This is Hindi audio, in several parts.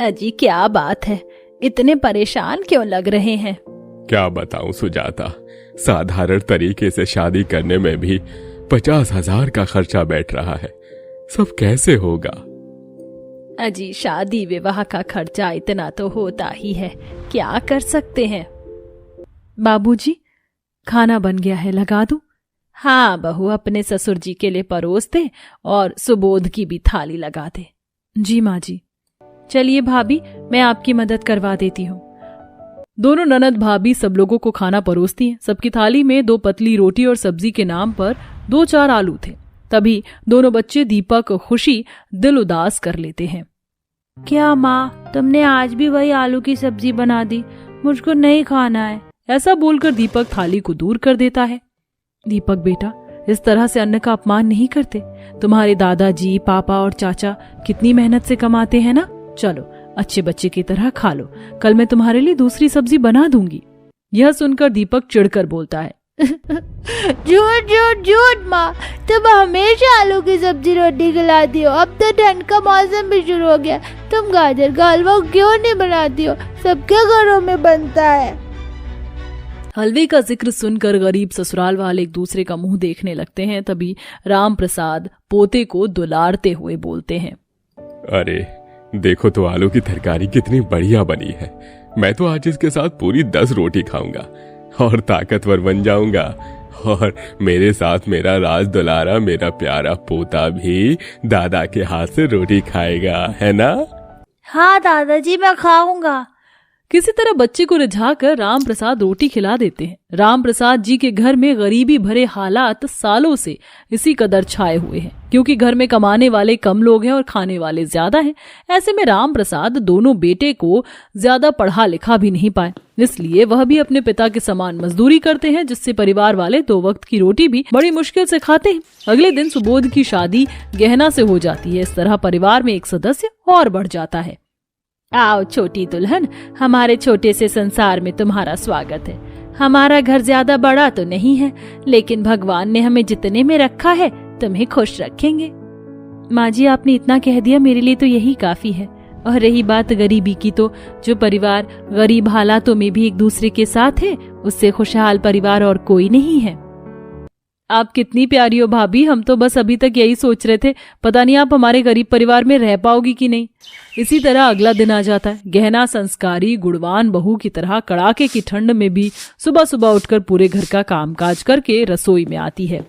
अजी क्या बात है, इतने परेशान क्यों लग रहे हैं? क्या बताऊं सुजाता, साधारण तरीके से शादी करने में भी 50,000 का खर्चा बैठ रहा है। सब कैसे होगा? अजी शादी विवाह का खर्चा इतना तो होता ही है, क्या कर सकते हैं। बाबूजी खाना बन गया है, लगा दूं? हाँ बहू, अपने ससुर जी के लिए परोस दे और सुबोध की भी थाली लगा दे। जी माँ जी। चलिए भाभी, मैं आपकी मदद करवा देती हूँ। दोनों ननद भाभी सब लोगों को खाना परोसती हैं। सबकी थाली में 2 पतली रोटी और सब्जी के नाम पर 2-4 आलू थे। तभी दोनों बच्चे दीपक खुशी दिल उदास कर लेते हैं। क्या माँ, तुमने आज भी वही आलू की सब्जी बना दी, मुझको नहीं खाना है। ऐसा बोलकर दीपक थाली को दूर कर देता है। दीपक बेटा, इस तरह से अन्न का अपमान नहीं करते। तुम्हारे दादाजी, पापा और चाचा कितनी मेहनत से कमाते हैं ना। चलो अच्छे बच्चे की तरह खा लो, कल मैं तुम्हारे लिए दूसरी सब्जी बना दूंगी। यह सुनकर दीपक चिढ़कर बोलता है, झूठ झूठ झूठ माँ, तुम हमेशा आलू की सब्जी रोटी खिलाती हो। अब तो ठंड का मौसम भी शुरू हो गया, तुम गाजर का हलवा क्यों नहीं बनाती हो? सबके घरों में बनता है। हलवे का जिक्र सुनकर गरीब ससुराल वाले एक दूसरे का मुंह देखने लगते हैं। तभी राम प्रसाद पोते को दुलारते हुए बोलते हैं, अरे देखो तो आलू की तरकारी कितनी बढ़िया बनी है। मैं तो आज इसके साथ पूरी 10 रोटी खाऊंगा और ताकतवर बन जाऊंगा। और मेरे साथ मेरा राज दुलारा, मेरा प्यारा पोता भी दादा के हाथ से रोटी खाएगा, है ना? हाँ दादाजी, मैं खाऊंगा। किसी तरह बच्चे को रिझाकर राम प्रसाद रोटी खिला देते हैं। राम प्रसाद जी के घर में गरीबी भरे हालात सालों से इसी कदर छाए हुए हैं, क्योंकि घर में कमाने वाले कम लोग हैं और खाने वाले ज्यादा हैं। ऐसे में राम प्रसाद दोनों बेटे को ज्यादा पढ़ा लिखा भी नहीं पाए, इसलिए वह भी अपने पिता के समान मजदूरी करते हैं, जिससे परिवार वाले 2 वक्त की रोटी भी बड़ी मुश्किल से खाते हैं। अगले दिन सुबोध की शादी गहना से हो जाती है। इस तरह परिवार में एक सदस्य और बढ़ जाता है। आओ छोटी दुल्हन, हमारे छोटे से संसार में तुम्हारा स्वागत है। हमारा घर ज्यादा बड़ा तो नहीं है, लेकिन भगवान ने हमें जितने में रखा है तुम्हें खुश रखेंगे। माँ जी, आपने इतना कह दिया, मेरे लिए तो यही काफी है। और रही बात गरीबी की, तो जो परिवार गरीब हालातों में भी एक दूसरे के साथ है, उससे खुशहाल परिवार और कोई नहीं है। आप कितनी प्यारी हो भाभी, हम तो बस अभी तक यही सोच रहे थे, पता नहीं आप हमारे गरीब परिवार में रह पाओगी कि नहीं। इसी तरह अगला दिन आ जाता है। गहना संस्कारी गुणवान बहू की तरह कड़ाके की ठंड में भी सुबह सुबह उठकर पूरे घर का कामकाज करके रसोई में आती है।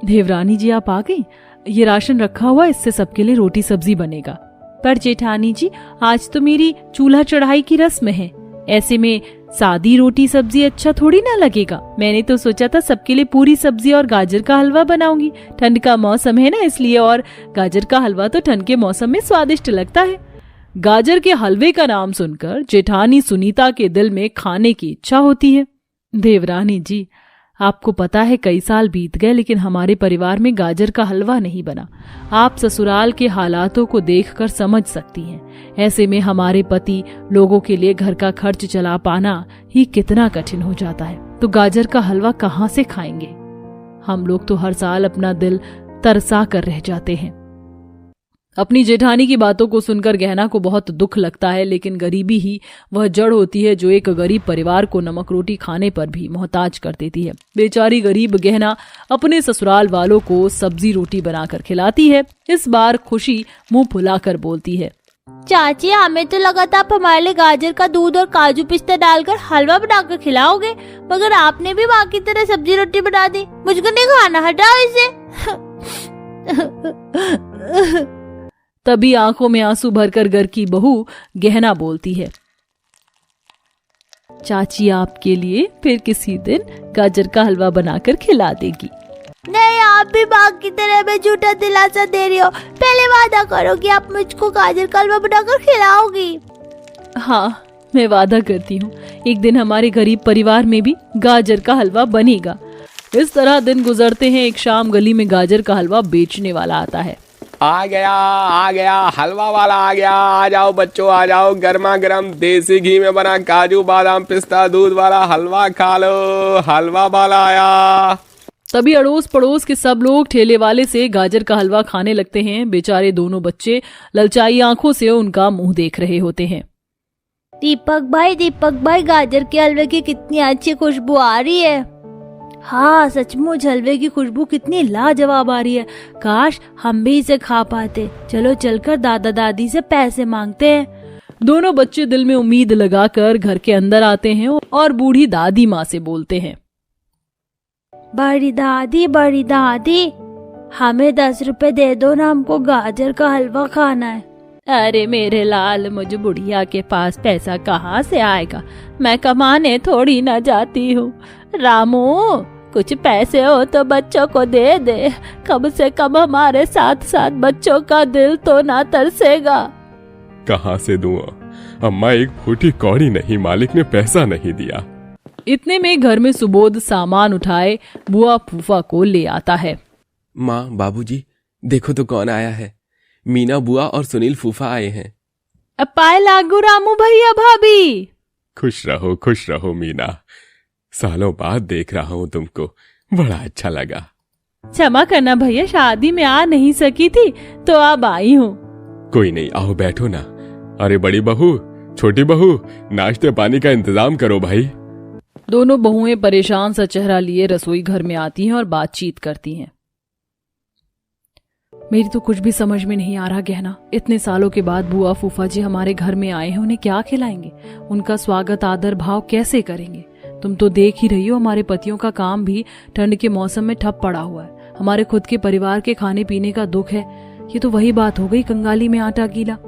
देवरानी जी, आप आ गई? ये राशन रखा हुआ, इससे सबके लिए रोटी सब्जी बनेगा। पर जेठानी जी, आज तो मेरी चूल्हा चढ़ाई की रस्म है, ऐसे में सादी रोटी सब्जी अच्छा थोड़ी ना लगेगा। मैंने तो सोचा था सबके लिए पूरी सब्जी और गाजर का हलवा बनाऊंगी। ठंड का मौसम है ना, इसलिए, और गाजर का हलवा तो ठंड के मौसम में स्वादिष्ट लगता है। गाजर के हलवे का नाम सुनकर जेठानी सुनीता के दिल में खाने की इच्छा होती है। देवरानी जी, आपको पता है कई साल बीत गए, लेकिन हमारे परिवार में गाजर का हलवा नहीं बना। आप ससुराल के हालातों को देखकर समझ सकती हैं। ऐसे में हमारे पति लोगों के लिए घर का खर्च चला पाना ही कितना कठिन हो जाता है, तो गाजर का हलवा कहाँ से खाएंगे? हम लोग तो हर साल अपना दिल तरसा कर रह जाते हैं। अपनी जेठानी की बातों को सुनकर गहना को बहुत दुख लगता है, लेकिन गरीबी ही वह जड़ होती है जो एक गरीब परिवार को नमक रोटी खाने पर भी मोहताज कर देती है। बेचारी गरीब गहना अपने ससुराल वालों को सब्जी रोटी बनाकर खिलाती है। इस बार खुशी मुंह फुलाकर बोलती है, चाची, हमें तो लगा था आप हमारे लिए गाजर का दूध और काजू पिस्ता डालकर हलवा बनाकर खिलाओगे, मगर आपने भी बाकी तरह सब्जी रोटी बना दी। मुझको नहीं खाना, हटाओ इसे। तभी आंखों में आंसू भरकर घर की बहू गहना बोलती है, चाची आपके लिए फिर किसी दिन गाजर का हलवा बनाकर खिला देगी। नहीं, आप भी बाग की तरह में झूठा दिलासा दे रही हो। पहले वादा करो कि आप मुझको गाजर का हलवा बनाकर खिलाओगी। हाँ, मैं वादा करती हूँ, एक दिन हमारे गरीब परिवार में भी गाजर का हलवा बनेगा। इस तरह दिन गुजरते हैं। एक शाम गली में गाजर का हलवा बेचने वाला आता है। आ गया हलवा वाला आ गया। आ जाओ बच्चों, आ जाओ, गर्मा गर्म देसी घी में बना काजू बादाम पिस्ता दूध वाला हलवा खा लो। हलवा वाला आया। तभी अड़ोस पड़ोस के सब लोग ठेले वाले से गाजर का हलवा खाने लगते हैं। बेचारे दोनों बच्चे ललचाई आंखों से उनका मुंह देख रहे होते हैं। दीपक भाई गाजर के हलवे की कितनी अच्छी खुशबू आ रही है। हाँ सचमुच हलवे की खुशबू कितनी लाजवाब आ रही है। काश हम भी इसे खा पाते। चलो चलकर दादा दादी से पैसे मांगते हैं। दोनों बच्चे दिल में उम्मीद लगाकर घर के अंदर आते हैं और बूढ़ी दादी माँ से बोलते हैं, बड़ी दादी हमें 10 रुपए दे दो ना, हमको गाजर का हलवा खाना है। अरे मेरे लाल, मुझे बुढ़िया के पास पैसा कहाँ से आएगा, मैं कमाने थोड़ी ना जाती हूँ। रामू कुछ पैसे हो तो बच्चों को दे दे, कम से कम हमारे साथ साथ बच्चों का दिल तो ना तरसेगा। कहाँ से दूँ अम्मा, एक फूटी कौड़ी नहीं, मालिक ने पैसा नहीं दिया। इतने में घर में सुबोध सामान उठाए बुआ फूफा को ले आता है। माँ बाबूजी देखो तो कौन आया है। मीना बुआ और सुनील फूफा आए हैं। पाए लागू रामू भैया भाभी। खुश रहो मीना, सालों बाद देख रहा हूँ तुमको, बड़ा अच्छा लगा। क्षमा करना भैया, शादी में आ नहीं सकी थी तो अब आई हूँ। कोई नहीं, आओ बैठो ना। अरे बड़ी बहू, छोटी बहू, नाश्ते पानी का इंतजाम करो भाई। दोनों बहुएं परेशान सा चेहरा लिए रसोई घर में आती हैं और बातचीत करती हैं। मेरी तो कुछ भी समझ में नहीं आ रहा गहना, इतने सालों के बाद बुआ फूफा जी हमारे घर में आए हैं, उन्हें क्या खिलाएंगे, उनका स्वागत आदर भाव कैसे करेंगे। तुम तो देख ही रही हो, हमारे पतियों का काम भी ठंड के मौसम में ठप पड़ा हुआ है। हमारे खुद के परिवार के खाने पीने का दुख है। ये तो वही बात हो गई, कंगाली में आटा गीला।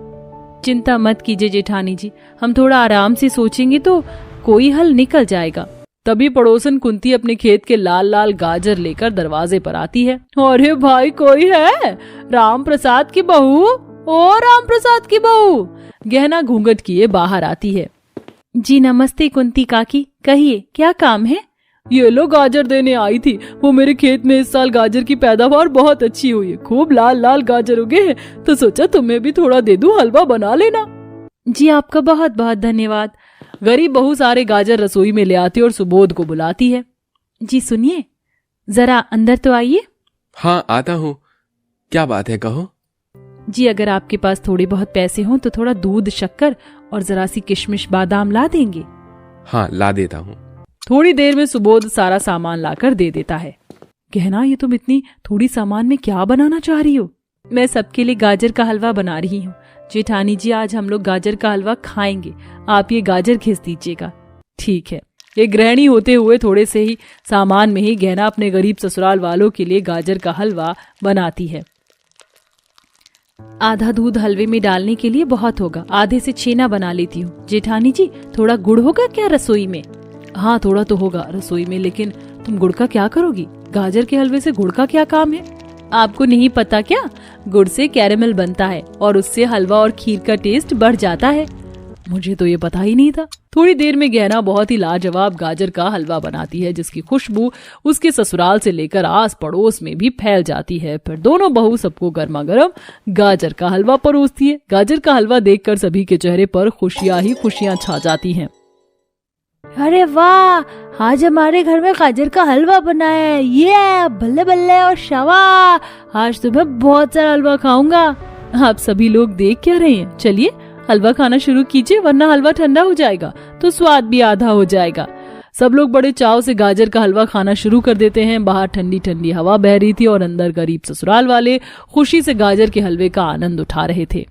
चिंता मत कीजिए जेठानी जी, हम थोड़ा आराम से सोचेंगे तो कोई हल निकल जाएगा। तभी पड़ोसन कुंती अपने खेत के लाल लाल गाजर लेकर दरवाजे पर आती है। अरे भाई कोई है? राम प्रसाद की बहू। ओ राम प्रसाद की बहू। गहना घूंघट किए बाहर आती है। जी नमस्ते कुंती काकी, कहिए क्या काम है? ये लो गाजर देने आई थी। वो मेरे खेत में इस साल गाजर की पैदावार बहुत अच्छी हुई है, खूब लाल लाल गाजर उगे हैं, तो सोचा तुम्हें भी थोड़ा दे दूं, हलवा बना लेना। जी आपका बहुत बहुत धन्यवाद। गरीब बहू सारे गाजर रसोई में ले आती और सुबोध को बुलाती है। जी सुनिए, जरा अंदर तो आइए। हाँ आता हूँ, क्या बात है कहो। जी अगर आपके पास थोड़े बहुत पैसे हों तो थोड़ा दूध, शक्कर और जरा सी किशमिश बादाम ला देंगे। हाँ ला देता हूँ। थोड़ी देर में सुबोध सारा सामान लाकर दे देता है। गहना, ये तुम इतनी थोड़ी सामान में क्या बनाना चाह रही हो? मैं सबके लिए गाजर का हलवा बना रही हूँ। जेठानी जी आज हम लोग गाजर का हलवा खाएंगे, आप ये गाजर घिस दीजिएगा। ठीक है। ये गृहिणी होते हुए थोड़े से ही सामान में ही गहना अपने गरीब ससुराल वालों के लिए गाजर का हलवा बनाती है। आधा दूध हलवे में डालने के लिए बहुत होगा, आधे से छेना बना लेती हूँ। जेठानी जी थोड़ा गुड़ होगा क्या रसोई में? हाँ थोड़ा तो होगा रसोई में, लेकिन तुम गुड़ का क्या करोगी? गाजर के हलवे से गुड़ का क्या काम है? आपको नहीं पता क्या? गुड़ से कैरेमल बनता है और उससे हलवा और खीर का टेस्ट बढ़ जाता है। मुझे तो ये पता ही नहीं था। थोड़ी देर में गहना बहुत ही लाजवाब गाजर का हलवा बनाती है, जिसकी खुशबू उसके ससुराल से लेकर आस पड़ोस में भी फैल जाती है। फिर दोनों बहू सबको गर्मा गर्म गाजर का हलवा परोसती है। गाजर का हलवा देखकर सभी के चेहरे पर खुशियां ही खुशियां छा जाती हैं। अरे वाह, आज हमारे घर में गाजर का हलवा बना है, ये बल्ले बल्ले और शाबाश, आज तो मैं बहुत सारा हलवा खाऊंगा। आप सभी लोग देख क्या रहे हैं? चलिए हलवा खाना शुरू कीजिए, वरना हलवा ठंडा हो जाएगा तो स्वाद भी आधा हो जाएगा। सब लोग बड़े चाव से गाजर का हलवा खाना शुरू कर देते हैं। बाहर ठंडी ठंडी हवा बह रही थी और अंदर गरीब ससुराल वाले खुशी से गाजर के हलवे का आनंद उठा रहे थे।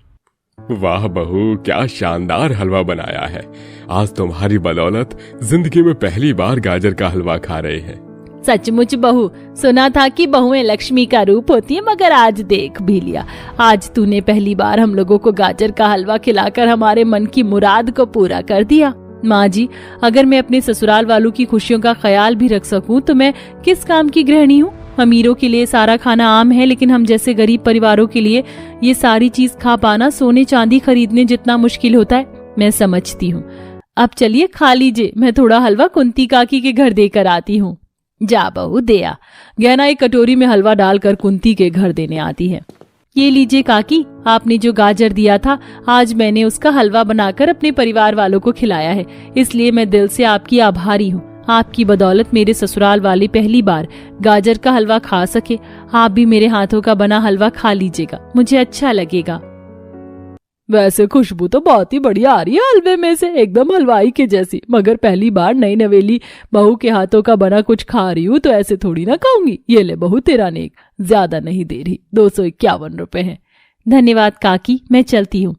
वाह बहू, क्या शानदार हलवा बनाया है। आज तुम्हारी बदौलत जिंदगी में पहली बार गाजर का हलवा खा रहे हैं। सचमुच बहू, सुना था कि बहुएं लक्ष्मी का रूप होती है, मगर आज देख भी लिया। आज तूने पहली बार हम लोगों को गाजर का हलवा खिलाकर हमारे मन की मुराद को पूरा कर दिया। माँ जी, अगर मैं अपने ससुराल वालों की खुशियों का ख्याल भी रख सकूं तो मैं किस काम की गृहिणी हूँ। अमीरों के लिए सारा खाना आम है, लेकिन हम जैसे गरीब परिवारों के लिए ये सारी चीज खा पाना सोने चांदी खरीदने जितना मुश्किल होता है। मैं समझती हूँ। अब चलिए खा लीजिए, मैं थोड़ा हलवा कुंती काकी के घर देकर आती हूँ। जा बहू दया। गहना एक कटोरी में हलवा डालकर कुंती के घर देने आती है। ये लीजिए काकी, आपने जो गाजर दिया था आज मैंने उसका हलवा बनाकर अपने परिवार वालों को खिलाया है, इसलिए मैं दिल से आपकी आभारी हूँ। आपकी बदौलत मेरे ससुराल वाले पहली बार गाजर का हलवा खा सके। आप भी मेरे हाथों का बना हलवा खा लीजिएगा, मुझे अच्छा लगेगा। वैसे खुशबू तो बहुत ही बढ़िया आ रही है हलवे में से, एकदम हलवाई के जैसी। मगर पहली बार नई नवेली बहू के हाथों का बना कुछ खा रही हूँ तो ऐसे थोड़ी ना खाऊंगी। ये ले बहू तेरा नेक, ज्यादा नहीं दे रही, 251 रुपए हैं। धन्यवाद काकी, मैं चलती हूँ।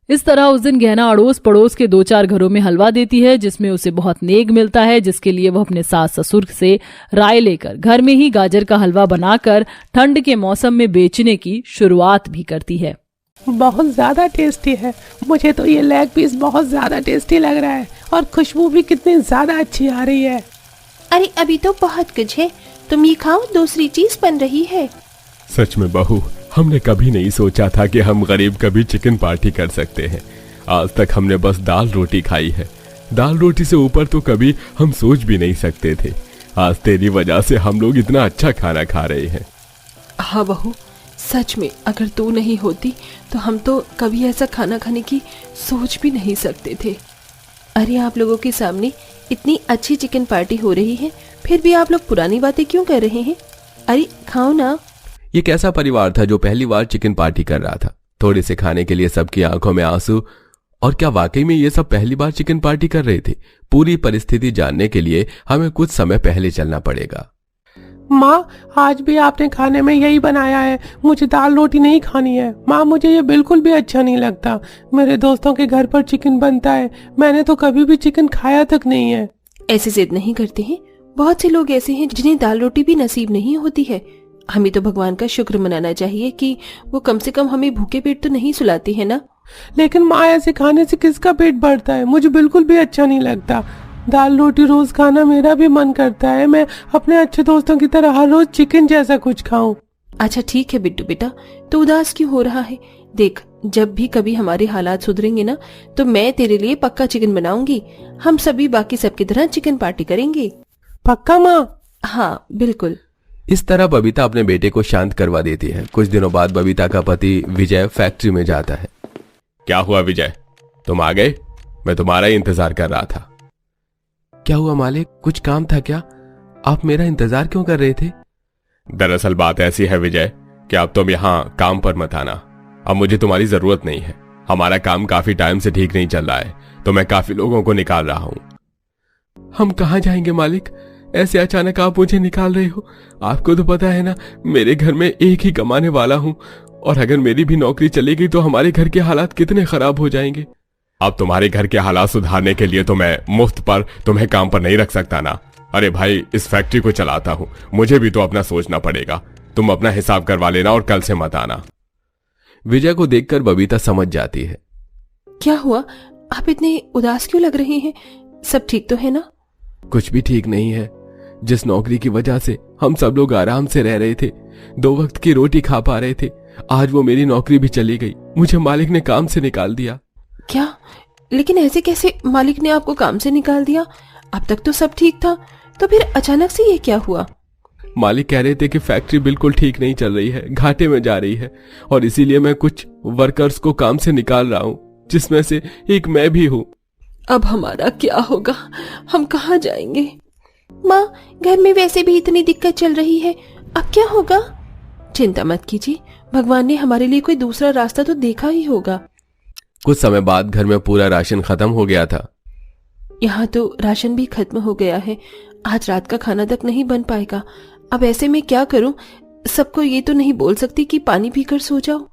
इस तरह उस दिन गहना अड़ोस पड़ोस के 2-4 घरों में हलवा देती है, जिसमें उसे बहुत नेक मिलता है, जिसके लिए वह अपने सास ससुर से राय लेकर घर में ही गाजर का हलवा बनाकर ठंड के मौसम में बेचने की शुरुआत भी करती है। बहुत ज़्यादा टेस्टी है, मुझे तो ये लेग पीस बहुत ज़्यादा टेस्टी लग रहा है और खुशबू भी कितनी ज़्यादा अच्छी आ रही है। अरे अभी तो बहुत कुछ है, तुम ये खाओ, दूसरी चीज बन रही है। सच में बहू, हमने कभी नहीं सोचा था कि हम गरीब कभी चिकन पार्टी कर सकते हैं। आज तक हमने बस दाल रोटी खाई है, दाल रोटी से ऊपर तो कभी हम सोच भी नहीं सकते थे। आज तेरी वजह से हम लोग इतना अच्छा खाना खा रहे हैं। हाँ बहू, सच में अगर तू नहीं होती तो हम तो कभी ऐसा खाना खाने की सोच भी नहीं सकते थे। अरे आप लोगों के सामने इतनी अच्छी चिकन पार्टी हो रही है, फिर भी आप लोग पुरानी बातें क्यों कर रहे हैं? अरे खाओ ना। ये कैसा परिवार था जो पहली बार चिकन पार्टी कर रहा था? थोड़े से खाने के लिए सबकी आंखों में आंसू। और क्या वाकई में ये सब पहली बार चिकन पार्टी कर रहे थे? पूरी परिस्थिति जानने के लिए हमें कुछ समय पहले चलना पड़ेगा। माँ, आज भी आपने खाने में यही बनाया है, मुझे दाल रोटी नहीं खानी है। माँ, मुझे ये बिल्कुल भी अच्छा नहीं लगता। मेरे दोस्तों के घर पर चिकन बनता है, मैंने तो कभी भी चिकन खाया तक नहीं है। ऐसे जिद नहीं करते हैं, बहुत से लोग ऐसे हैं जिन्हें दाल रोटी भी नसीब नहीं होती है। हमें तो भगवान का शुक्र मनाना चाहिए कि वो कम से कम हमें भूखे पेट तो नहीं सुलाती है ना। लेकिन माँ, ऐसे खाने से किसका पेट भरता है? मुझे बिल्कुल भी अच्छा नहीं लगता। दाल रोटी रोज खाना मेरा भी मन करता है, मैं अपने अच्छे दोस्तों की तरह हर रोज चिकन जैसा कुछ खाऊं। अच्छा ठीक है बिट्टू बेटा, तो उदास क्यों हो रहा है? देख, जब भी कभी हमारे हालात सुधरेंगे ना तो मैं तेरे लिए पक्का चिकन बनाऊंगी। हम सभी बाकी सबकी तरह चिकन पार्टी करेंगे। पक्का माँ? हाँ बिल्कुल। इस तरह बबीता अपने बेटे को शांत करवा देती है। कुछ दिनों बाद बबीता का पति विजय फैक्ट्री में जाता है। क्या हुआ विजय, तुम आ गए? मैं तुम्हारा ही इंतजार कर रहा था। क्या हुआ मालिक, कुछ काम था क्या? आप मेरा इंतजार क्यों कर रहे थे? दरअसल बात ऐसी है विजय कि अब तुम यहाँ काम पर मत आना। अब मुझे तुम्हारी जरूरत नहीं है। हमारा काम काफी टाइम से ठीक नहीं चल रहा है, तो मैं काफी लोगों को निकाल रहा हूँ। हम कहाँ जाएंगे मालिक? ऐसे अचानक आप मुझे निकाल रहे हो? आपको तो पता है ना, मेरे घर में एक ही कमाने वाला हूँ, और अगर मेरी भी नौकरी चली गई तो हमारे घर के हालात कितने खराब हो जाएंगे। अब तुम्हारे घर के हालात सुधारने के लिए तो मैं मुफ्त पर तुम्हें काम पर नहीं रख सकता ना। अरे भाई, इस फैक्ट्री को चलाता हूँ, मुझे भी तो अपना सोचना पड़ेगा। तुम अपना हिसाब करवा लेना और कल से मत आना। विजय को देखकर बबीता समझ जाती है। क्या हुआ, आप इतने उदास क्यों लग रहे हैं? सब ठीक तो है ना? कुछ भी ठीक नहीं है। जिस नौकरी की वजह से हम सब लोग आराम से रह रहे थे, 2 वक्त की रोटी खा पा रहे थे, आज वो मेरी नौकरी भी चली गई। मुझे मालिक ने काम से निकाल दिया। क्या? लेकिन ऐसे कैसे मालिक ने आपको काम से निकाल दिया? अब तक तो सब ठीक था, तो फिर अचानक से ये क्या हुआ? मालिक कह रहे थे कि फैक्ट्री बिल्कुल ठीक नहीं चल रही है, घाटे में जा रही है, और इसीलिए मैं कुछ वर्कर्स को काम से निकाल रहा हूँ, जिसमें से एक मैं भी हूँ। अब हमारा क्या होगा? हम कहाँ जाएंगे? माँ, घर में वैसे भी इतनी दिक्कत चल रही है, अब क्या होगा? चिंता मत कीजिए, भगवान ने हमारे लिए कोई दूसरा रास्ता तो देखा ही होगा। कुछ समय बाद घर में पूरा राशन खत्म हो गया था। यहाँ तो राशन भी खत्म हो गया है, आज रात का खाना तक नहीं बन पाएगा। अब ऐसे में क्या करूं? सबको ये तो नहीं बोल सकती कि पानी पीकर सो जाओ।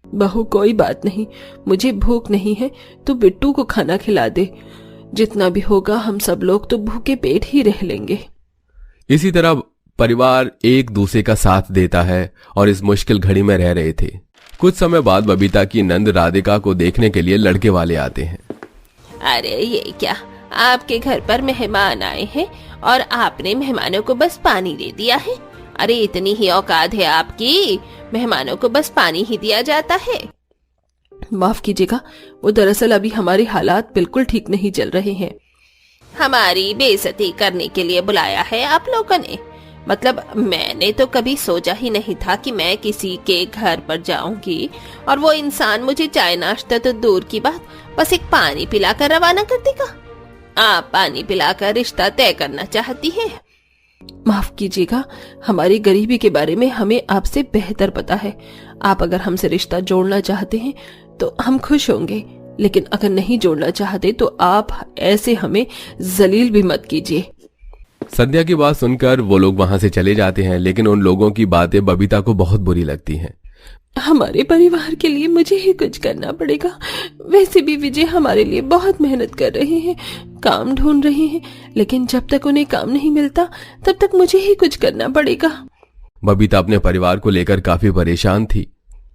बहू, कोई बात नहीं, मुझे भूख नहीं है तो बिट्टू को खाना खिला दे। जितना भी होगा हम सब लोग तो भूखे पेट ही रह लेंगे। इसी तरह परिवार एक दूसरे का साथ देता है और इस मुश्किल घड़ी में रह रहे थे। कुछ समय बाद बबीता की नंद राधिका को देखने के लिए लड़के वाले आते हैं। अरे ये क्या, आपके घर पर मेहमान आए हैं और आपने मेहमानों को बस पानी दे दिया है? अरे इतनी ही औकात है आपकी, मेहमानों को बस पानी ही दिया जाता है? माफ कीजिएगा, वो दरअसल अभी हमारे हालात बिल्कुल ठीक नहीं चल रहे हैं। हमारी बेइज्जती करने के लिए बुलाया है आप लोगों ने? मतलब मैंने तो कभी सोचा ही नहीं था कि मैं किसी के घर पर जाऊंगी और वो इंसान मुझे चाय नाश्ता तो दूर की बात, बस एक पानी पिलाकर रवाना कर देगा। आप पानी पिलाकर रिश्ता तय करना चाहती हैं? माफ कीजिएगा, हमारी गरीबी के बारे में हमें आपसे बेहतर पता है। आप अगर हमसे रिश्ता जोड़ना चाहते हैं तो हम खुश होंगे, लेकिन अगर नहीं जोड़ना चाहते तो आप ऐसे हमें जलील भी मत कीजिए। संध्या की बात सुनकर वो लोग वहां से चले जाते हैं, लेकिन उन लोगों की बातें बबीता को बहुत बुरी लगती हैं। हमारे परिवार के लिए मुझे ही कुछ करना पड़ेगा। वैसे भी विजय हमारे लिए बहुत मेहनत कर रहे हैं, काम ढूंढ रहे हैं, लेकिन जब तक उन्हें काम नहीं मिलता तब तक मुझे ही कुछ करना पड़ेगा। बबीता अपने परिवार को लेकर काफी परेशान थी।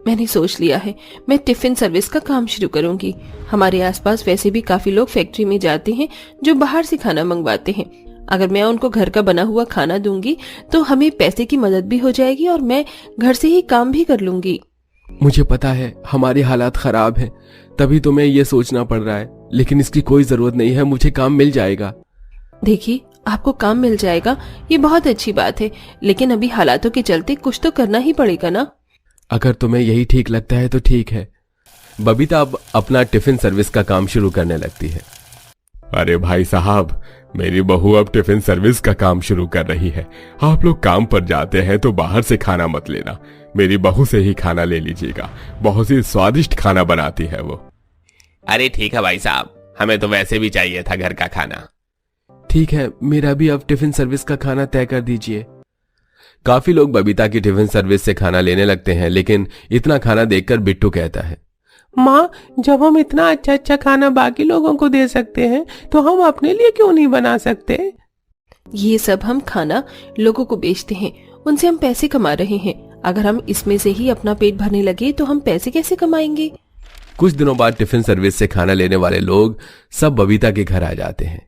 मैंने सोच लिया है, मैं टिफिन सर्विस का काम शुरू करूंगी। हमारे आसपास वैसे भी काफी लोग फैक्ट्री में जाते हैं जो बाहर से खाना मंगवाते हैं। अगर मैं उनको घर का बना हुआ खाना दूंगी तो हमें पैसे की मदद भी हो जाएगी और मैं घर से ही काम भी कर लूंगी। मुझे पता है हमारे हालात खराब हैं, तभी तुम्हें ये सोचना पड़ रहा है, लेकिन इसकी कोई जरूरत नहीं है, मुझे काम मिल जाएगा। देखिए, आपको काम मिल जाएगा ये बहुत अच्छी बात है, लेकिन अभी हालातों के चलते कुछ तो करना ही पड़ेगा ना। अगर तुम्हें यही ठीक लगता है तो ठीक है। बबीता अब अपना टिफिन सर्विस का काम शुरू करने लगती है। अरे भाई साहब, मेरी बहू अब टिफिन सर्विस का काम शुरू कर रही है। आप लोग काम पर जाते हैं तो बाहर से खाना मत लेना, मेरी बहू से ही खाना ले लीजिएगा। बहुत ही स्वादिष्ट खाना बनाती है वो। अरे ठीक है भाई साहब, हमें तो वैसे भी चाहिए था घर का खाना। ठीक है, मेरा भी अब टिफिन सर्विस का खाना तय कर दीजिए। काफी लोग बबीता की टिफिन सर्विस से खाना लेने लगते हैं, लेकिन इतना खाना देखकर बिट्टू कहता है, माँ, जब हम इतना अच्छा अच्छा खाना बाकी लोगों को दे सकते हैं तो हम अपने लिए क्यों नहीं बना सकते? ये सब हम खाना लोगों को बेचते हैं, उनसे हम पैसे कमा रहे हैं। अगर हम इसमें से ही अपना पेट भरने लगे तो हम पैसे कैसे कमाएंगे? कुछ दिनों बाद टिफिन सर्विस से खाना लेने वाले लोग सब बबीता के घर आ जाते हैं।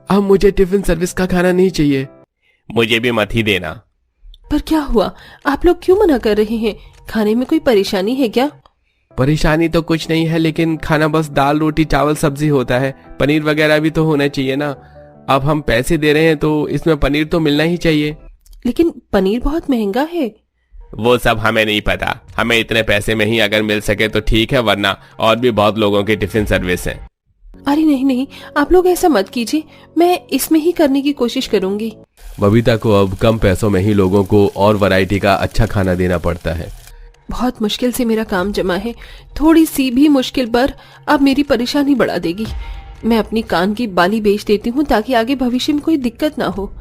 अब मुझे टिफिन सर्विस का खाना नहीं चाहिए। मुझे भी मत ही देना। पर क्या हुआ, आप लोग क्यों मना कर रहे हैं? खाने में कोई परेशानी है क्या? परेशानी तो कुछ नहीं है, लेकिन खाना बस दाल रोटी चावल सब्जी होता है, पनीर वगैरह भी तो होना चाहिए ना। अब हम पैसे दे रहे हैं तो इसमें पनीर तो मिलना ही चाहिए। लेकिन पनीर बहुत महंगा है। वो सब हमें नहीं पता, हमें इतने पैसे में ही अगर मिल सके तो ठीक है, वरना और भी बहुत लोगों की टिफिन सर्विस है। अरे नहीं नहीं, आप लोग ऐसा मत कीजिए, मैं इसमें ही करने की कोशिश करूंगी। बबीता को अब कम पैसों में ही लोगों को और वैरायटी का अच्छा खाना देना पड़ता है। बहुत मुश्किल से मेरा काम जमा है, थोड़ी सी भी मुश्किल पर अब मेरी परेशानी बढ़ा देगी। मैं अपनी कान की बाली बेच देती हूँ ताकि आगे भविष्य में कोई दिक्कत ना हो।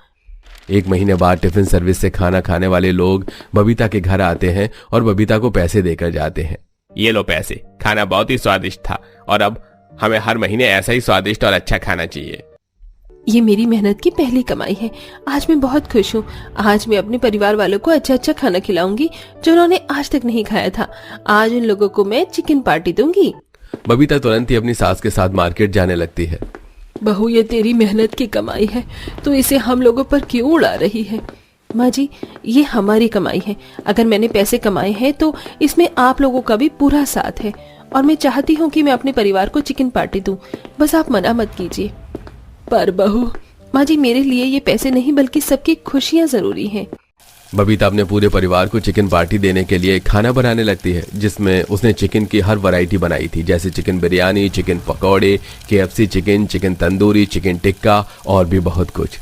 1 महीने बाद टिफिन सर्विस से खाना खाने वाले लोग बबीता के घर आते हैं और बबीता को पैसे देकर जाते हैं। ये लो पैसे, खाना बहुत ही स्वादिष्ट था और अब हमें हर महीने ऐसा ही स्वादिष्ट और अच्छा खाना चाहिए। ये मेरी मेहनत की पहली कमाई है, आज मैं बहुत खुश हूँ। आज मैं अपने परिवार वालों को अच्छा अच्छा खाना खिलाऊंगी जो उन्होंने आज तक नहीं खाया था। आज उन लोगों को मैं चिकन पार्टी दूंगी। बबीता तुरंत ही अपनी सास के साथ मार्केट जाने लगती है। बहू, ये तेरी मेहनत की कमाई है, तो इसे हम लोगों पर क्यों उड़ा रही है? माँ जी, ये हमारी कमाई है। अगर मैंने पैसे कमाए हैं तो इसमें आप लोगों का भी पूरा साथ है और मैं चाहती हूँ कि मैं अपने परिवार को चिकन पार्टी दूं। बस आप मना मत कीजिए। पर बहू, माँ जी, मेरे लिए ये पैसे नहीं बल्कि सबकी खुशियाँ जरूरी हैं। बबीता अपने पूरे परिवार को चिकन पार्टी देने के लिए खाना बनाने लगती है, जिसमें उसने चिकन की हर वैरायटी बनाई थी, जैसे चिकन बिरयानी, चिकन पकौड़े, KFC chicken, chicken tandoori, chicken tikka और भी बहुत कुछ।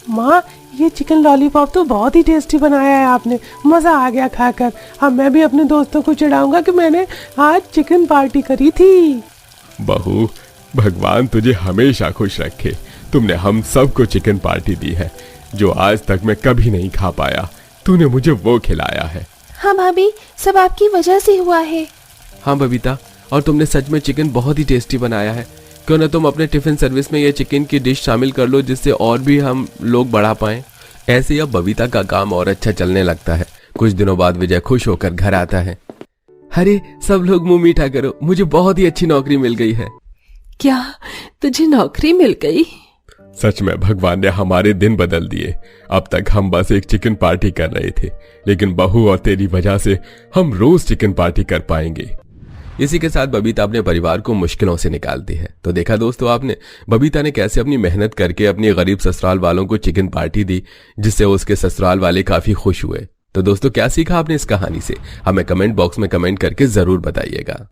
माँ, ये चिकन लॉलीपॉप तो बहुत ही टेस्टी बनाया है आपने, मजा आ गया खाकर। अब मैं भी अपने दोस्तों को चिढ़ाऊंगा कि मैंने आज चिकन पार्टी करी थी। बहू, भगवान तुझे हमेशा खुश रखे। तुमने हम सबको चिकन पार्टी दी है जो आज तक मैं कभी नहीं खा पाया। तूने मुझे वो खिलाया है। हाँ भाभी, सब आपकी वजह से हुआ है। हाँ बबीता, और तुमने सच में चिकन बहुत ही टेस्टी बनाया है। क्यों ना तुम अपने टिफिन सर्विस में ये चिकन की डिश शामिल कर लो, जिससे और भी हम लोग बढ़ा पाएं। ऐसे ही अब बबीता का काम और अच्छा चलने लगता है। कुछ दिनों बाद विजय खुश होकर घर आता है। अरे सब लोग मुंह मीठा करो, मुझे बहुत ही अच्छी नौकरी मिल गई है। क्या तुझे नौकरी मिल गई? सच में भगवान ने हमारे दिन बदल दिए। अब तक हम बस एक चिकन पार्टी कर रहे थे, लेकिन बहू और तेरी वजह से हम रोज चिकन पार्टी कर पाएंगे। इसी के साथ बबीता अपने परिवार को मुश्किलों से निकालती है। तो देखा दोस्तों आपने, बबीता ने कैसे अपनी मेहनत करके अपनी गरीब ससुराल वालों को चिकन पार्टी दी, जिससे उसके ससुराल वाले काफी खुश हुए। तो दोस्तों, क्या सीखा आपने इस कहानी से? हमें कमेंट बॉक्स में कमेंट करके जरूर बताइएगा।